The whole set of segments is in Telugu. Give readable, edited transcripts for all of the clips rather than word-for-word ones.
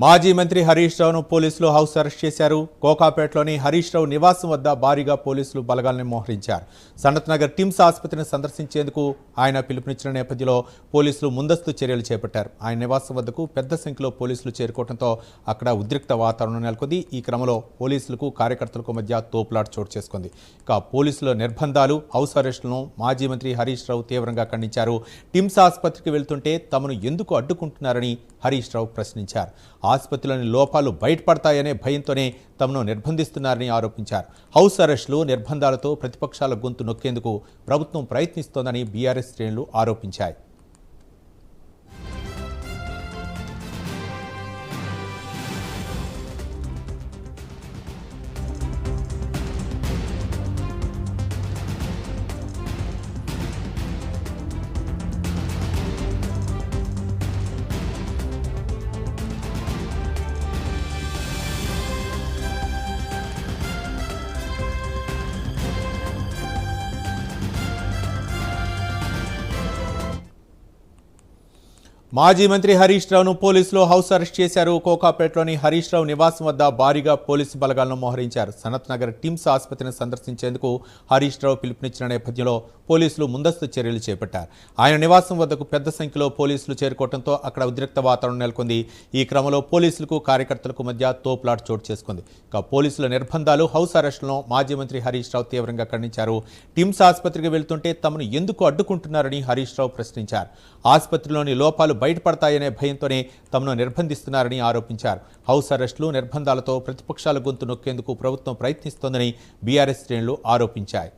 మాజీ మంత్రి హరీష్ రావును పోలీసులు హౌస్ అరెస్ట్ చేశారు. కోకాపేటలోని హరీష్ రావు నివాసం వద్ద భారీగా పోలీసులు బలగాలను మోహరించారు. సనత్ నగర్ టిమ్స్ ఆసుపత్రిని సందర్శించేందుకు ఆయన పిలుపునిచ్చిన నేపథ్యంలో పోలీసులు ముందస్తు చర్యలు చేపట్టారు. ఆయన నివాసం వద్దకు పెద్ద సంఖ్యలో పోలీసులు చేరుకోవడంతో అక్కడ ఉద్రిక్త వాతావరణం నెలకొంది. ఈ క్రమంలో పోలీసులకు కార్యకర్తలకు మధ్య తోపులాట చోటు చేసుకుంది. ఇక పోలీసుల నిర్బంధాలు, హౌస్ అరెస్టులను మాజీ మంత్రి హరీష్ రావు తీవ్రంగా ఖండించారు. టిమ్స్ ఆసుపత్రికి వెళ్తుంటే తమను ఎందుకు అడ్డుకుంటున్నారని హరీష్ రావు ప్రశ్నించారు. ఆసుపత్రిలోని లోపాలు బయటపడతాయనే భయంతోనే తమను నిర్బంధిస్తున్నారని ఆరోపించారు. హౌస్ అరెస్టులు, నిర్బంధాలతో ప్రతిపక్షాల గొంతు నొక్కేందుకు ప్రభుత్వం ప్రయత్నిస్తోందని బీఆర్ఎస్ శ్రేణులు ఆరోపించాయి. మాజీ మంత్రి హరీష్ రావును పోలీసులు హౌస్ అరెస్ట్ చేశారు. కోకాపేటలోని హరీష్ రావు నివాసం వద్ద భారీగా పోలీసు బలగాలను మోహరించారు. సనత్ నగర్ టిమ్స్ ఆసుపత్రిని సందర్శించేందుకు హరీష్ రావు పిలుపునిచ్చిన నేపథ్యంలో పోలీసులు ముందస్తు చర్యలు చేపట్టారు. ఆయన నివాసం వద్దకు పెద్ద సంఖ్యలో పోలీసులు చేరుకోవడంతో అక్కడ ఉద్రిక్త వాతావరణం నెలకొంది. ఈ క్రమంలో పోలీసులకు కార్యకర్తలకు మధ్య తోపులాట చోటు చేసుకుంది. ఇక పోలీసుల నిర్బంధాలు, హౌస్ అరెస్టులను మాజీ మంత్రి హరీష్ రావు తీవ్రంగా ఖండించారు. టిమ్స్ ఆసుపత్రికి వెళ్తుంటే తమను ఎందుకు అడ్డుకుంటున్నారని హరీష్ రావు ప్రశ్నించారు. ఆసుపత్రిలోని లోపాలు బయటపడతాయనే భయంతోనే తమను నిర్బంధిస్తున్నారని ఆరోపించారు. హౌస్ అరెస్టులు, నిర్బంధాలతో ప్రతిపక్షాల గొంతు నొక్కేందుకు ప్రభుత్వం ప్రయత్నిస్తోందని బీఆర్ఎస్ శ్రేణులు ఆరోపించాయి.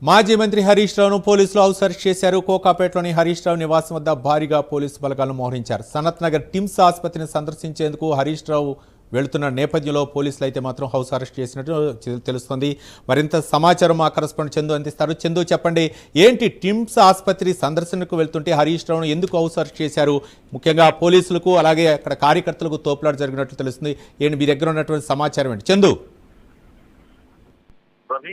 మాజీ మంత్రి హరీష్ రావును పోలీసులు హౌస్ అరెస్ట్ చేశారు. కోకాపేటలోని హరీష్ రావు నివాసం వద్ద భారీగా పోలీసు బలగాలను మోహరించారు. సనత్ నగర్ టిమ్స్ ఆసుపత్రిని సందర్శించేందుకు హరీష్ రావు వెళుతున్న నేపథ్యంలో పోలీసులు అయితే మాత్రం హౌస్ అరెస్ట్ చేసినట్టు తెలుస్తుంది. మరింత సమాచారం మా కరెస్పాండెంట్ చందు అందిస్తారు. చందు, చెప్పండి, ఏంటి టిమ్స్ ఆసుపత్రి సందర్శనకు వెళ్తుంటే హరీష్ రావును ఎందుకు హౌస్ అరెస్ట్ చేశారు? ముఖ్యంగా పోలీసులకు అలాగే అక్కడ కార్యకర్తలకు తోపులాట జరిగినట్లు తెలుస్తుంది. ఏంటి మీ దగ్గర ఉన్నటువంటి సమాచారం ఏంటి చందు?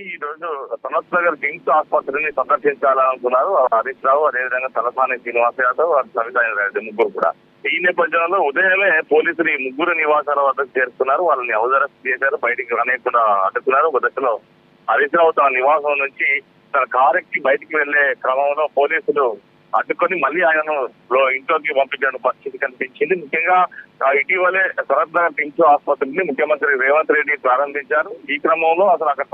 ఈ రోజు సనత్ నగర్ కిమ్స్ ఆసుపత్రిని సందర్శించాలనుకున్నారు హరీష్ రావు, అదేవిధంగా తలసాని శ్రీనివాస్ యాదవ్, సవితా రెడ్డి, ముగ్గురు కూడా. ఈ నేపథ్యంలో ఉదయమే పోలీసులు ఈ ముగ్గురు నివాసాల వద్దకు చేరుకున్నారు. వాళ్ళని హౌస్ అరెస్ట్ చేశారు, బయటికి రానియకుండా అడ్డుకున్నారు. ఒక దశలో హరీష్ రావు తన నివాసం నుంచి తన కారెక్కి బయటికి వెళ్లే క్రమంలో పోలీసులు అడ్డుకొని మళ్ళీ ఆయనను ఇంట్లోకి పంపించిన పరిస్థితి కనిపించింది. ముఖ్యంగా ఇటీవలే సనత్ నగర్ టిమ్స్ ఆసుపత్రిని ముఖ్యమంత్రి రేవంత్ రెడ్డి ప్రారంభించారు. ఈ క్రమంలో అసలు అక్కడ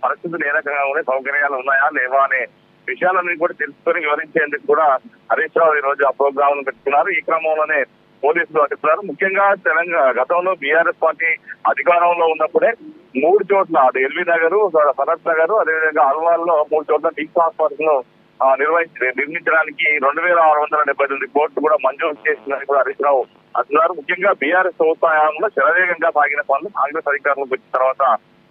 పరిస్థితులు ఏ రకంగా ఉన్నాయి, సౌకర్యాలు ఉన్నాయా లేవా అనే విషయాలన్నీ కూడా తెలుసుకొని వివరించేందుకు కూడా హరీష్ రావు ఈ రోజు ఆ ప్రోగ్రామ్ పెట్టుకున్నారు. ఈ క్రమంలోనే పోలీసులు అడ్డుకున్నారు. ముఖ్యంగా గతంలో బీఆర్ఎస్ పార్టీ అధికారంలో ఉన్నప్పుడే 3 చోట్ల, అది ఎల్బీ నగర్, సనత్ నగర్, అదేవిధంగా అల్వాల్లో 3 చోట్ల టిమ్స్ ఆసుపత్రిలో నిర్మించడానికి 2678 కోట్లు కూడా మంజూరు చేసిందని కూడా హరీష్ రావు అంటున్నారు. ముఖ్యంగా బీఆర్ఎస్ ప్రభుత్వంలో శరవేగంగా సాగిన పనులు కాంగ్రెస్ అధికారంలోకి వచ్చిన తర్వాత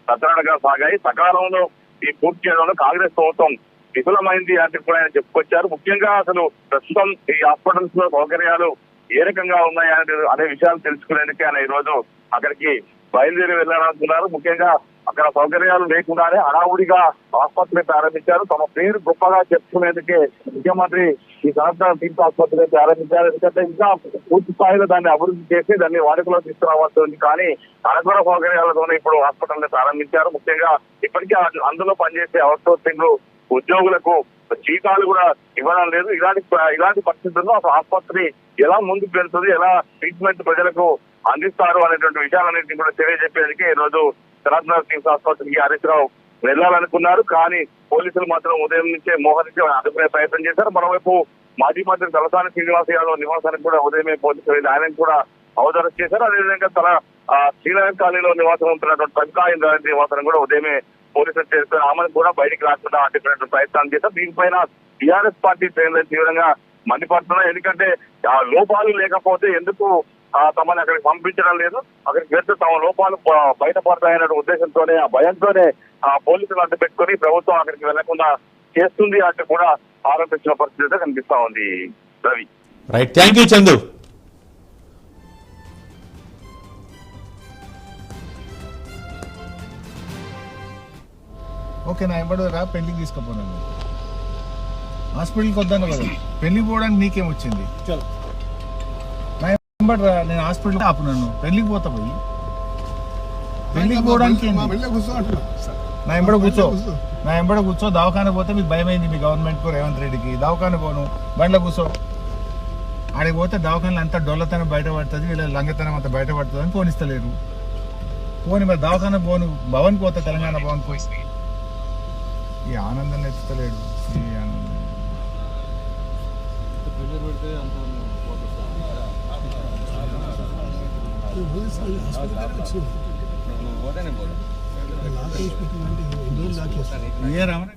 సత్వరంగా సాగాయి. సకాలంలో ఈ పూర్తి చేయడంలో కాంగ్రెస్ ప్రభుత్వం విఫలమైంది అంటే కూడా ఆయన చెప్పుకొచ్చారు. ముఖ్యంగా అసలు ప్రస్తుతం ఈ హాస్పిటల్స్ లో సౌకర్యాలు ఏ రకంగా ఉన్నాయనే విషయాలు తెలుసుకునేందుకు ఆయన ఈ రోజు అక్కడికి బయలుదేరి వెళ్లాలనుకున్నారు. ముఖ్యంగా అక్కడ సౌకర్యాలు లేకుండానే హడావుడిగా ఆసుపత్రిని ప్రారంభించారు. తమ పేరు గొప్పగా చెప్పుకునేందుకే ముఖ్యమంత్రి ఈ సనత్ నగర్ టిమ్స్ ఆసుపత్రిని ప్రారంభించారు. ఎందుకంటే ఇంకా పూర్తి స్థాయిలో దాన్ని అభివృద్ధి చేసి దాన్ని వాడుకలో తీసుకురావాల్సి ఉంది. కానీ అరకొర సౌకర్యాలతోనే ఇప్పుడు హాస్పిటల్ ని ప్రారంభించారు. ముఖ్యంగా ఇప్పటికే అందులో పనిచేసే అవుట్సోర్సింగ్ ఉద్యోగులకు జీతాలు కూడా ఇవ్వడం లేదు. ఇలాంటి పరిస్థితుల్లో అసలు ఆసుపత్రి ఎలా ముందుకు వెళ్తుంది, ఎలా ట్రీట్మెంట్ ప్రజలకు అందిస్తారు అనేటువంటి విషయాలన్నింటినీ కూడా తెలియజెప్పేందుకే ఈ రోజు సనత్ నగర్ టిమ్స్ ఆసుపత్రికి హరీష్ రావు వెళ్లాలనుకున్నారు. కానీ పోలీసులు మాత్రం ఉదయం నుంచే మోహరించి అడ్డుకునే ప్రయత్నం చేశారు. మరోవైపు మాజీ మంత్రి తలసాని శ్రీనివాస్ యాదవ్ నివాసానికి కూడా ఉదయమే పోలీసులు వెళ్ళి ఆయనకు కూడా హౌస్ అరెస్ట్ చేశారు. అదేవిధంగా తన శ్రీనగర్ కాలనీలో నివాసం ఉంటున్నటువంటి సంకా ఇంద్రారెడ్డి నివాసం కూడా ఉదయమే పోలీసులు చేస్తారు. ఆమెను కూడా బయటికి రాకుండా అడ్డుకునే ప్రయత్నం చేశారు. దీనిపైన టీఆర్ఎస్ పార్టీ శ్రేణులు తీవ్రంగా మండిపడుతున్నాయి. ఎందుకంటే ఆ లోపాలు లేకపోతే ఎందుకు తమని అక్కడికి పంపించడం లేదు, అక్కడికి వెళ్తే తమ లోపాలు బయటపడతాయనే ఉద్దేశంతోనే ఆ భయంతోనే పోలీసులు అడ్డు పెట్టుకుని ప్రభుత్వం అక్కడికి వెళ్లకుండా చేస్తుంది అంటే కూడా ఆరోపించిన పరిస్థితి కనిపిస్తా ఉంది. Ravi, right, thank you Chandu. Okay, నా ఎంబడి రా, పెళ్లికి తీసుకుపోయినాను. హాస్పిటల్కి వద్దాను కదా, పెళ్లికి పోవడానికి నీకేం వచ్చింది? నా ఎంబడి రా, నేను హాస్పిటల్ ఆపున్నాను, పెళ్లికి పోతా పోయి పెళ్లికి పోవడానికి నా ఎంబడ కూర్చో. దవాఖాన పోతే మీకు భయమైంది మీ గవర్నమెంట్ కు, రేవంత్ రెడ్డికి. దవాఖాన పోను, బండ్లో కూర్చో. ఆడికి పోతే దవాఖానలో అంతా డొల్లతనం బయటపడుతుంది, వీళ్ళ లంగతనం అంతా బయటపడుతుంది అని పోనిస్తలేరు. పోని మరి దవాఖాన పోను, భవన్కి పోతా, తెలంగాణ భవన్ పోయి. ఈ ఆనందం ఎత్తుతలేడు, ఈ ఆనందం. ఏ రామరా